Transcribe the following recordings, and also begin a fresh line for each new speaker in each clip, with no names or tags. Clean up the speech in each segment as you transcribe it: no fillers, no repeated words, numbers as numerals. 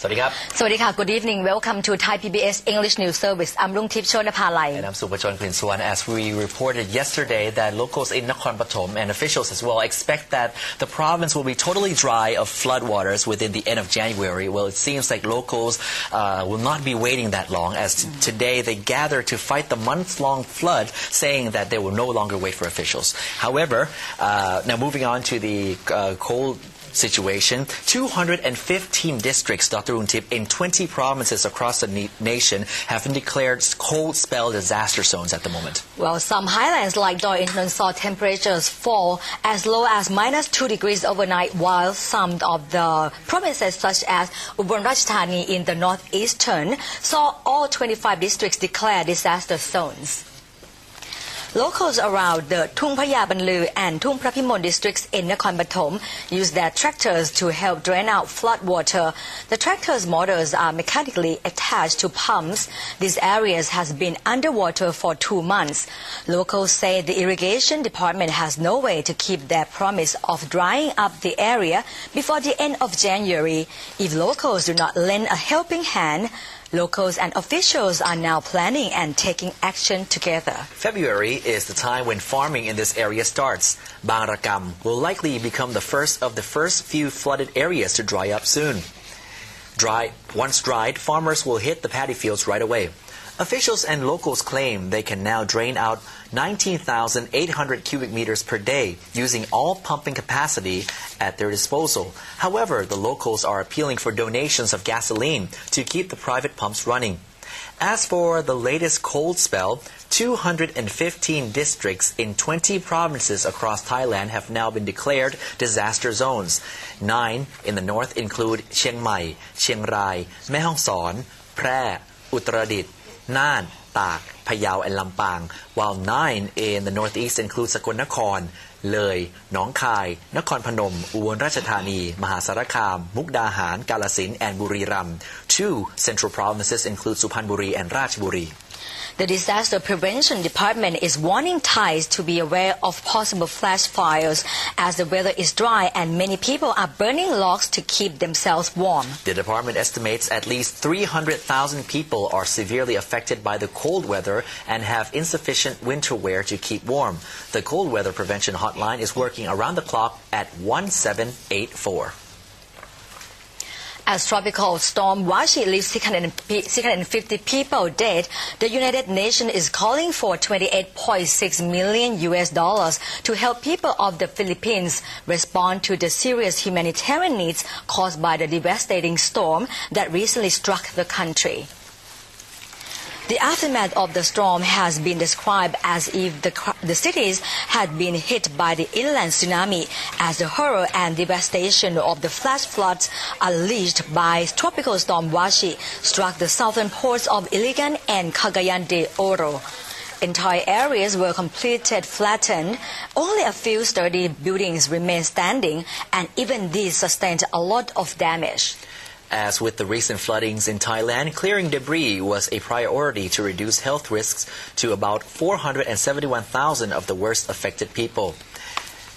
สวัสดีครับ
สวัสดีค่ะ Good evening. Welcome to ThaiPBS English News Service. I'm Rungtip Chonapalai.
And I'm Supachon Klinsuan. As we reported yesterday that locals in Nakhon Pathom and officials as well expect that the province will be totally dry of floodwaters within the end of January. Well, it seems like locals will not be waiting that long, as today they gather to fight the months-long flood, saying that they will no longer wait for officials. However, now moving on to the cold situation, 215 districts, Dr. Untip, in 20 provinces across the nation have been declared cold spell disaster zones at the moment.
Well, some highlands like Doi Inthon saw temperatures fall as low as -2 degrees overnight, while some of the provinces such as Ubon Ratchathani in the northeastern saw all 25 districts declare disaster zones. Locals around the Thung Phaya Banlu and Thung Prapimon districts in Nakhon Pathom use their tractors to help drain out flood water. The tractors' motors are mechanically attached to pumps. These areas has been underwater for 2 months. Locals say the irrigation department has no way to keep their promise of drying up the area before the end of January. If locals do not lend a helping hand, locals and officials are now planning and taking action together.
February is the time when farming in this area starts. Bang Rakam will likely become the first of the few flooded areas to dry up soon. Once dried, farmers will hit the paddy fields right away. Officials and locals claim they can now drain out 19,800 cubic meters per day using all pumping capacity at their disposal. However, the locals are appealing for donations of gasoline to keep the private pumps running. As for the latest cold spell, 215 districts in 20 provinces across Thailand have now been declared disaster zones. 9 in the north include Chiang Mai, Chiang Rai, Mae Hong Son, Phrae, Uttaradit, Nan, Tak, Phayao and Lampang, while 9 in the northeast include Sakon Nakhon, Loi, Nong Khai, Nakhon Phanom, Ubon Ratchathani, Mahasarakham, Mukdahan, Kalasin and Buriram. 2 central provinces include Suphanburi and Ratchaburi.
The Disaster Prevention Department is warning Thais to be aware of possible flash fires as the weather is dry and many people are burning logs to keep themselves warm.
The department estimates at least 300,000 people are severely affected by the cold weather and have insufficient winter wear to keep warm. The cold weather prevention hotline is working around the clock at 1784.
As tropical storm Washi leaves 650 people dead, the United Nations is calling for $28.6 million to help people of the Philippines respond to the serious humanitarian needs caused by the devastating storm that recently struck the country. The aftermath of the storm has been described as if the cities had been hit by the inland tsunami, as the horror and devastation of the flash floods unleashed by tropical storm Washi struck the southern ports of Iligan and Cagayan de Oro. Entire areas were completely flattened. Only a few sturdy buildings remain standing, and even these sustained a lot of damage.
As with the recent floodings in Thailand, clearing debris was a priority to reduce health risks to about 471,000 of the worst affected people.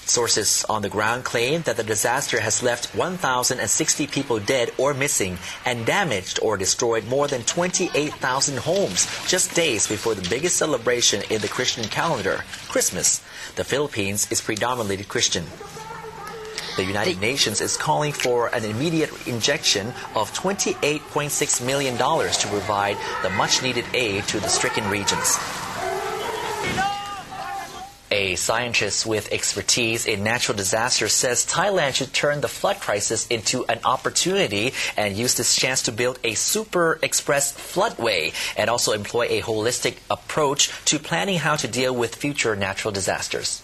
Sources on the ground claim that the disaster has left 1,060 people dead or missing and damaged or destroyed more than 28,000 homes just days before the biggest celebration in the Christian calendar, Christmas. The Philippines is predominantly Christian. The United Nations is calling for an immediate injection of $28.6 million to provide the much-needed aid to the stricken regions. A scientist with expertise in natural disasters says Thailand should turn the flood crisis into an opportunity and use this chance to build a super express floodway and also employ a holistic approach to planning how to deal with future natural disasters.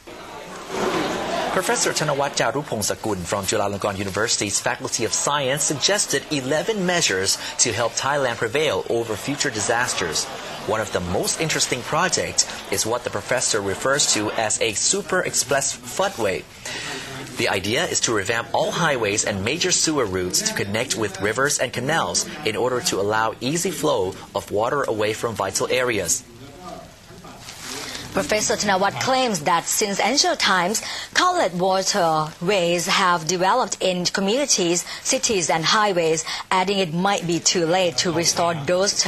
Professor Thanawat Jarupongsagun from Chulalongkorn University's Faculty of Science suggested 11 measures to help Thailand prevail over future disasters. One of the most interesting projects is what the professor refers to as a super express floodway. The idea is to revamp all highways and major sewer routes to connect with rivers and canals in order to allow easy flow of water away from vital areas.
Professor Thanawat claims that since ancient times, countless waterways have developed in communities, cities and highways, adding it might be too late to restore those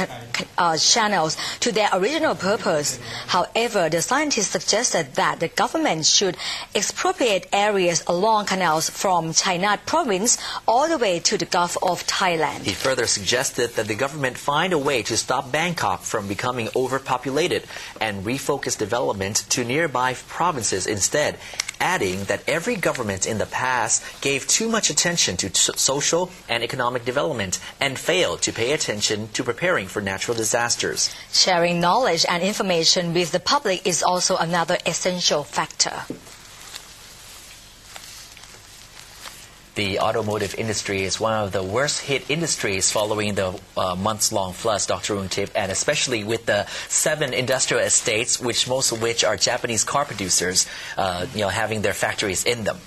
channels to their original purpose. However, the scientists suggested that the government should expropriate areas along canals from China province all the way to the Gulf of Thailand.
He further suggested that the government find a way to stop Bangkok from becoming overpopulated and refocus development to nearby provinces instead, adding that every government in the past gave too much attention to social and economic development and failed to pay attention to preparing for natural disasters.
Sharing knowledge and information with the public is also another essential factor.
The automotive industry is one of the worst-hit industries following the months-long floods, Dr. Untip, and especially with the 7 industrial estates, most of which are Japanese car producers, having their factories in them.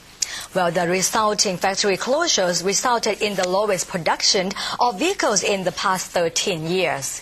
Well, the resulting factory closures resulted in the lowest production of vehicles in the past 13 years.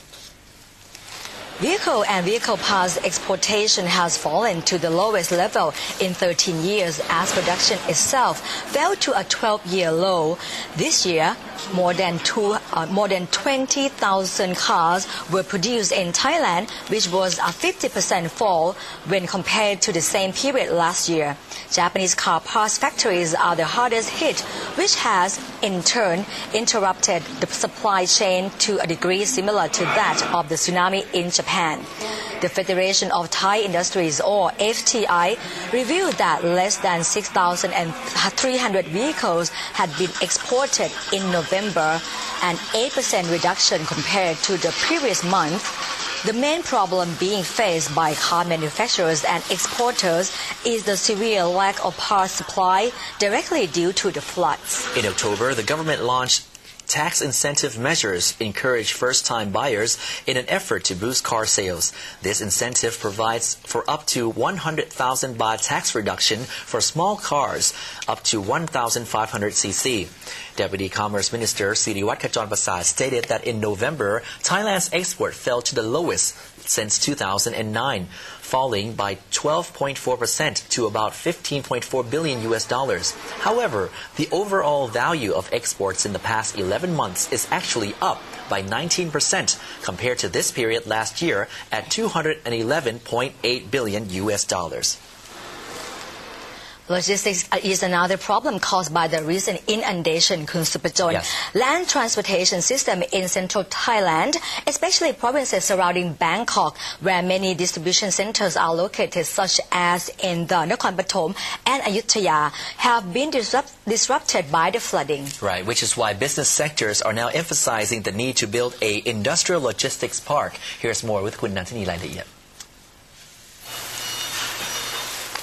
Vehicle and vehicle parts exportation has fallen to the lowest level in 13 years as production itself fell to a 12-year low. This year, more than 20,000 cars were produced in Thailand, which was a 50% fall when compared to the same period last year. Japanese car parts factories are the hardest hit, which has, in turn, interrupted the supply chain to a degree similar to that of the tsunami in Japan. The Federation of Thai Industries, or FTI, revealed that less than 6,300 vehicles had been exported in November, an 8% reduction compared to the previous month. The main problem being faced by car manufacturers and exporters is the severe lack of parts supply directly due to the floods.
In October, the government launched tax incentive measures encourage first-time buyers in an effort to boost car sales. This incentive provides for up to 100,000 baht tax reduction for small cars up to 1,500 cc. Deputy Commerce Minister Siriwath Khajonprasad stated that in November, Thailand's export fell to the lowest since 2009, falling by 12.4% to about $15.4 billion. However, the overall value of exports in the past 11 months is actually up by 19% compared to this period last year at $211.8 billion.
Logistics is another problem caused by the recent inundation, Kun Supajon.
Yes.
Land transportation system in central Thailand, especially provinces surrounding Bangkok, where many distribution centers are located, such as in the Nakhon Pathom and Ayutthaya, have been disrupted by the flooding.
Right, which is why business sectors are now emphasizing the need to build an industrial logistics park. Here's more with Kun Nantini Lailaiet.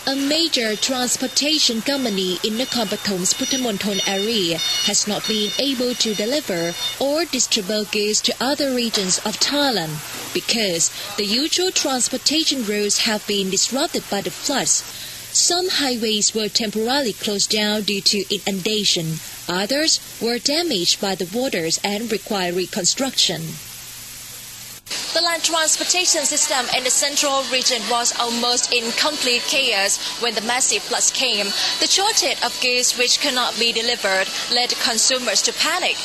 A major transportation company in Nakhon Pathom's Puttamonthon area has not been able to deliver or distribute goods to other regions of Thailand because the usual transportation routes have been disrupted by the floods. Some highways were temporarily closed down due to inundation. Others were damaged by the waters and require reconstruction. The land transportation system in the central region was almost in complete chaos when the massive floods came. The shortage of goods which cannot be delivered led consumers to panic.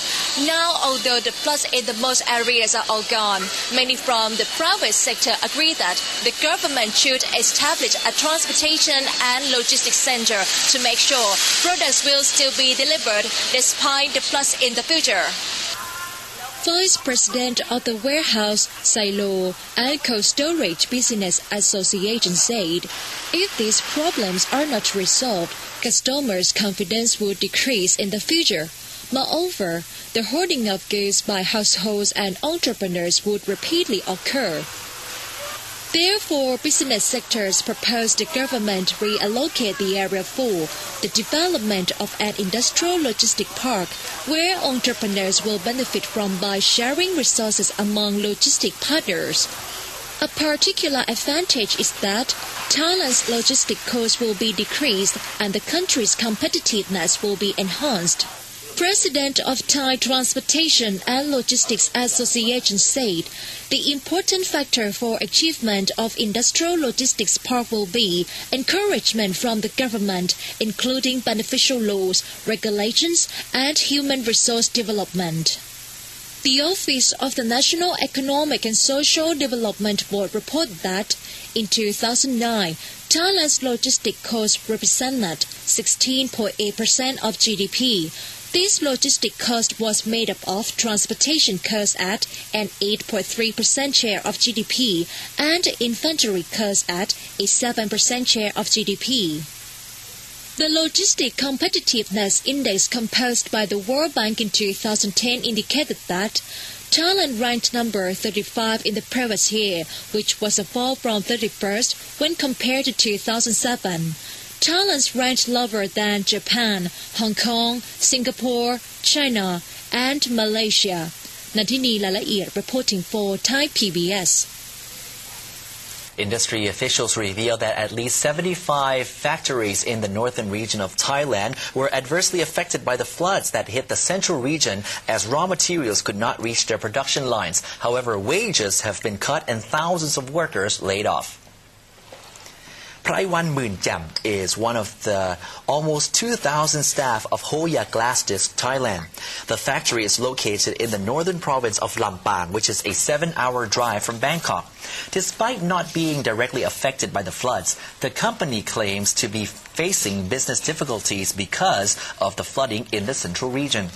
Now, although the floods in the most areas are all gone, many from the private sector agree that the government should establish a transportation and logistics center to make sure products will still be delivered despite the floods in the future. Vice President of the Warehouse, Silo and Cold Storage Business Association said, if these problems are not resolved, customers' confidence will decrease in the future. Moreover, the hoarding of goods by households and entrepreneurs would repeatedly occur. Therefore, business sectors propose the government reallocate the area for the development of an industrial logistic park where entrepreneurs will benefit from by sharing resources among logistic partners. A particular advantage is that Thailand's logistic costs will be decreased and the country's competitiveness will be enhanced. President of Thai Transportation and Logistics Association said the important factor for achievement of industrial logistics park will be encouragement from the government, including beneficial laws, regulations, and human resource development. The Office of the National Economic and Social Development Board reported that in 2009, Thailand's logistic cost represented 16.8% of GDP. This logistic cost was made up of transportation costs at an 8.3% share of GDP and inventory costs at a 7% share of GDP. The Logistic Competitiveness Index composed by the World Bank in 2010 indicated that Thailand ranked number 35 in the previous year, which was a fall from 31st when compared to 2007. Thailand's ranked lower than Japan, Hong Kong, Singapore, China, and Malaysia. Nandini Lalaiyat reporting for Thai PBS.
Industry officials revealed that at least 75 factories in the northern region of Thailand were adversely affected by the floods that hit the central region as raw materials could not reach their production lines. However, wages have been cut and thousands of workers laid off. Praiwan Moonjam is one of the almost 2,000 staff of Hoya Glass Disc, Thailand. The factory is located in the northern province of Lampang, which is a 7-hour drive from Bangkok. Despite not being directly affected by the floods, the company claims to be facing business difficulties because of the flooding in the central region.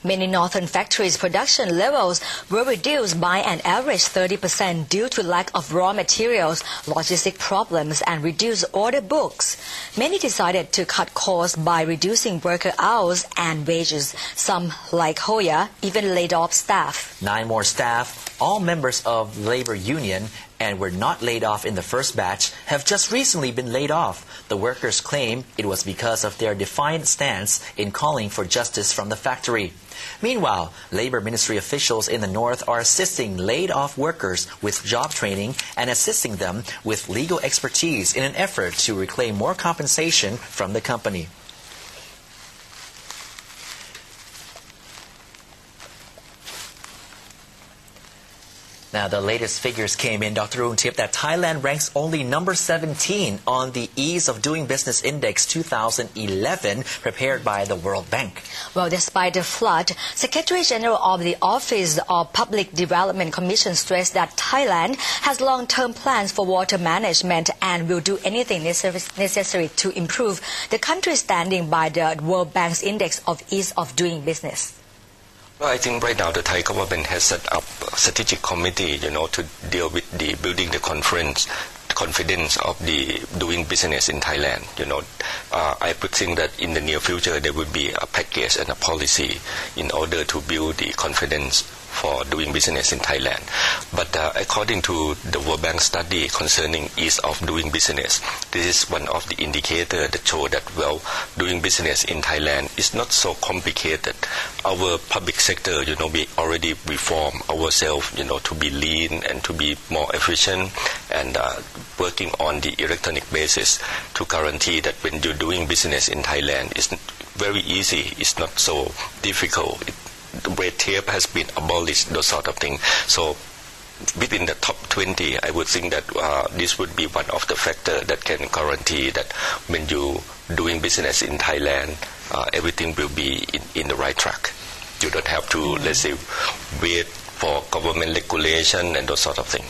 Many northern factories' production levels were reduced by an average 30% due to lack of raw materials, logistic problems, and reduced order books. Many decided to cut costs by reducing worker hours and wages. Some, like Hoya, even laid off staff. 9 more staff, all members of the labor union, and were not laid off in the first batch, have just recently been laid off. The workers claim it was because of their defiant stance in calling for justice from the factory. Meanwhile, Labor Ministry officials in the north are assisting laid-off workers with job training and assisting them with legal expertise in an effort to reclaim more compensation from the company. Now, the latest figures came in, Dr. Runtip, that Thailand ranks only number 17 on the Ease of Doing Business Index 2011, prepared by the World Bank. Well, despite the flood, Secretary General of the Office of Public Development Commission stressed that Thailand has long-term plans for water management and will do anything necessary to improve the country's standing by the World Bank's Index of Ease of Doing Business.
Well, I think right now the Thai government has set up a strategic committee, to deal with the building the confidence of the doing business in Thailand. I would think that in the near future there would be a package and a policy in order to build the confidence for doing business in Thailand. But according to the World Bank study concerning ease of doing business, this is one of the indicators that show that, doing business in Thailand is not so complicated. Our public sector, we already reform ourselves, to be lean and to be more efficient, and working on the electronic basis to guarantee that when you're doing business in Thailand, it's very easy, it's not so difficult. Red tape has been abolished, those sort of things. So within the top 20, I would think that this would be one of the factors that can guarantee that when you doing business in Thailand, everything will be in the right track. You don't have to, let's say, wait for government regulation and those sort of things.